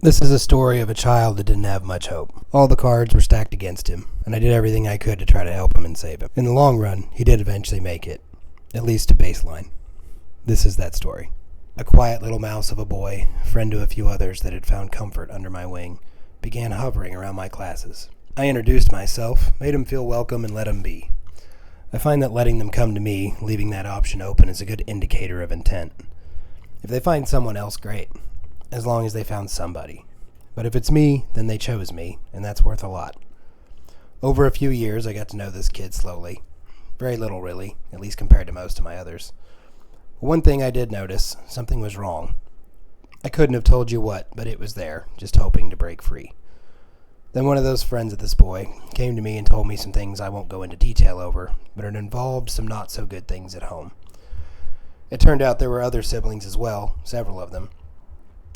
This is a story of a child that didn't have much hope. All the cards were stacked against him, and I did everything I could to try to help him and save him. In the long run, he did eventually make it, at least to baseline. This is that story. A quiet little mouse of a boy, friend to a few others that had found comfort under my wing, began hovering around my classes. I introduced myself, made him feel welcome, and let him be. I find that letting them come to me, leaving that option open, is a good indicator of intent. If they find someone else, great, as long as they found somebody. But if it's me, then they chose me, and that's worth a lot. Over a few years, I got to know this kid slowly. Very little, really, at least compared to most of my others. One thing I did notice, something was wrong. I couldn't have told you what, but it was there, just hoping to break free. Then one of those friends of this boy came to me and told me some things I won't go into detail over, but it involved some not-so-good things at home. It turned out there were other siblings as well, several of them,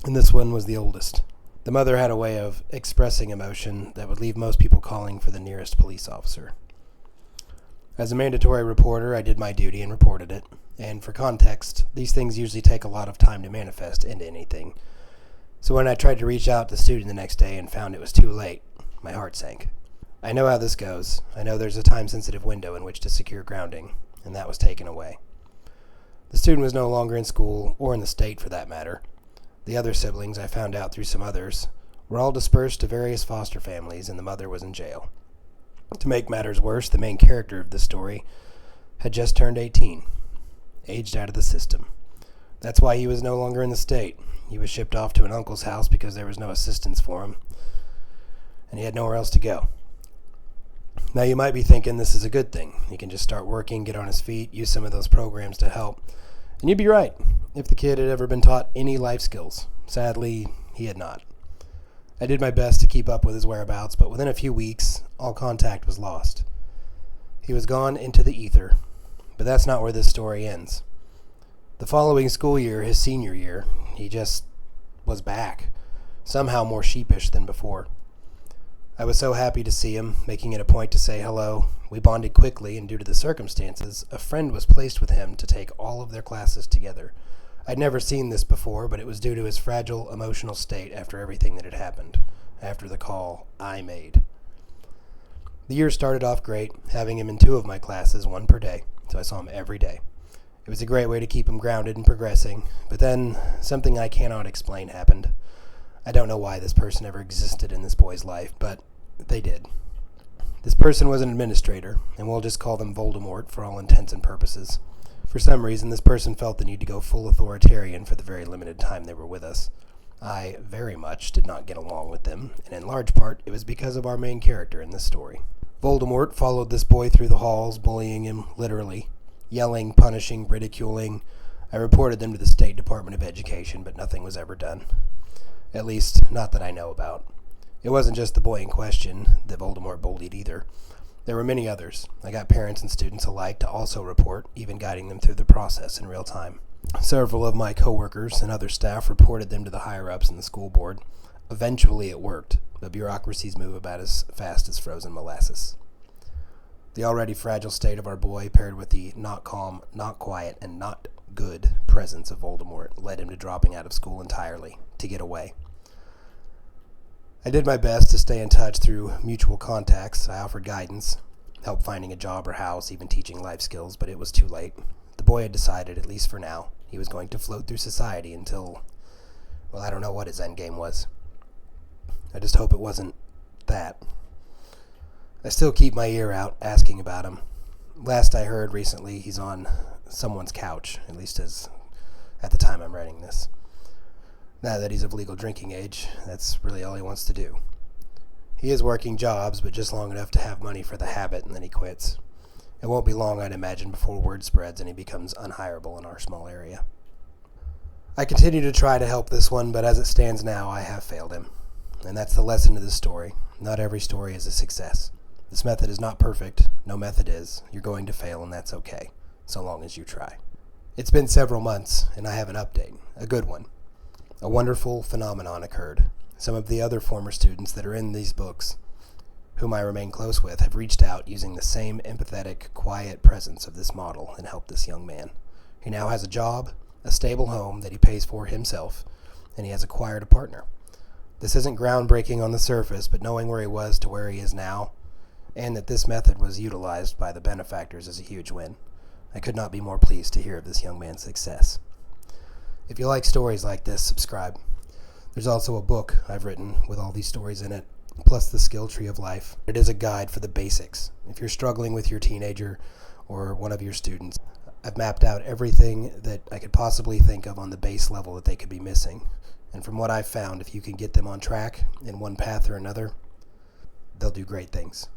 and this one was the oldest. The mother had a way of expressing emotion that would leave most people calling for the nearest police officer. As a mandatory reporter, I did my duty and reported it, and for context, these things usually take a lot of time to manifest into anything. So when I tried to reach out to the student the next day and found it was too late, my heart sank. I know how this goes. I know there's a time-sensitive window in which to secure grounding, and that was taken away. The student was no longer in school, or in the state for that matter. The other siblings, I found out through some others, were all dispersed to various foster families, and the mother was in jail. To make matters worse, the main character of this story had just turned 18, aged out of the system. That's why he was no longer in the state. He was shipped off to an uncle's house because there was no assistance for him, and he had nowhere else to go. Now you might be thinking this is a good thing. He can just start working, get on his feet, use some of those programs to help. And you'd be right, if the kid had ever been taught any life skills. Sadly, he had not. I did my best to keep up with his whereabouts, but within a few weeks, all contact was lost. He was gone into the ether, but that's not where this story ends. The following school year, his senior year, he just was back, somehow more sheepish than before. I was so happy to see him, making it a point to say hello. We bonded quickly, and due to the circumstances, a friend was placed with him to take all of their classes together. I'd never seen this before, but it was due to his fragile emotional state after everything that had happened, after the call I made. The year started off great, having him in 2 of my classes, 1 per day, so I saw him every day. It was a great way to keep him grounded and progressing, but then something I cannot explain happened. I don't know why this person ever existed in this boy's life, but they did. This person was an administrator, and we'll just call them Voldemort for all intents and purposes. For some reason, this person felt the need to go full authoritarian for the very limited time they were with us. I very much did not get along with them, and in large part, it was because of our main character in this story. Voldemort followed this boy through the halls, bullying him, literally. Yelling, punishing, ridiculing. I reported them to the State Department of Education, but nothing was ever done. At least, not that I know about. It wasn't just the boy in question that Voldemort bullied either. There were many others. I got parents and students alike to also report, even guiding them through the process in real time. Several of my coworkers and other staff reported them to the higher-ups in the school board. Eventually it worked, but bureaucracies move about as fast as frozen molasses. The already fragile state of our boy, paired with the not calm, not quiet, and not good presence of Voldemort, led him to dropping out of school entirely, to get away. I did my best to stay in touch through mutual contacts. I offered guidance, help finding a job or house, even teaching life skills, but it was too late. The boy had decided, at least for now, he was going to float through society until, well, I don't know what his endgame was. I just hope it wasn't that. I still keep my ear out, asking about him. Last I heard recently, he's on someone's couch, at least as at the time I'm writing this. Now that he's of legal drinking age, that's really all he wants to do. He is working jobs, but just long enough to have money for the habit, and then he quits. It won't be long, I'd imagine, before word spreads and he becomes unhireable in our small area. I continue to try to help this one, but as it stands now, I have failed him. And that's the lesson of this story. Not every story is a success. This method is not perfect. No method is. You're going to fail, and that's okay, so long as you try. It's been several months, and I have an update. A good one. A wonderful phenomenon occurred. Some of the other former students that are in these books, whom I remain close with, have reached out using the same empathetic, quiet presence of this model and helped this young man. He now has a job, a stable home that he pays for himself, and he has acquired a partner. This isn't groundbreaking on the surface, but knowing where he was to where he is now, and that this method was utilized by the benefactors is a huge win. I could not be more pleased to hear of this young man's success. If you like stories like this, subscribe. There's also a book I've written with all these stories in it, plus the skill tree of life. It is a guide for the basics. If you're struggling with your teenager or one of your students, I've mapped out everything that I could possibly think of on the base level that they could be missing. And from what I've found, if you can get them on track in one path or another, they'll do great things.